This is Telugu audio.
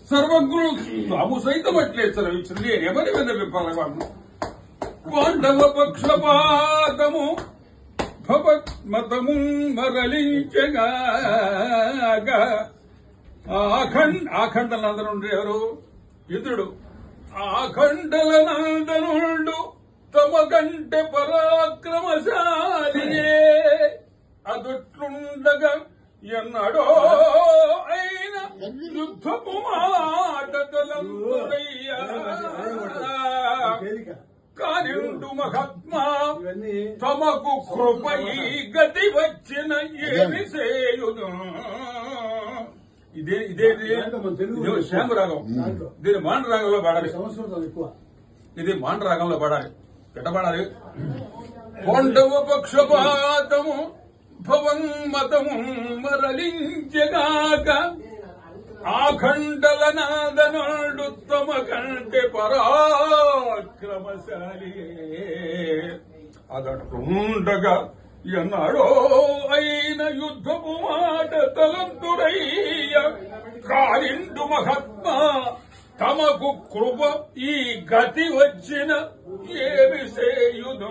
సర్వజ్ఞులు తాము సైతం అట్లే చదివించింది ఎవరి మీద విఫలవాడు పాండవ పక్షపాతము భవత్మతము మరలించగా ఆఖండల నందనుండు ఎవరు ఇంద్రుడు ఆఖండల నందనుండు తమ కంటే పరాక్రమశాలియే అదుట్లుండగా ఎన్నడో అయిన యుద్ధపు మాటలయ్యా కానిండు మహాత్మా తమకు కృప ఈ గతి వచ్చిన ఏమి చేయును. ఇదే శ్యామరాగం. దీని మాండరాగంలో పాడాలి. ఇది మాండరాగంలో పాడాలి. ఎట్ట పాడాలి? పాండవ పక్షపాతము భవన్మతము మరలించగాక ఆఖండల నాదనుడు తమ కంటే పరాక్రమశాలి అదట్లుండగా ఎన్నాడో అయిన యుద్ధపు మాట తలంతురయ్య కాలిండు మహాత్మా తమకు కృప ఈ గతి వచ్చిన ఏమి చేయుదు.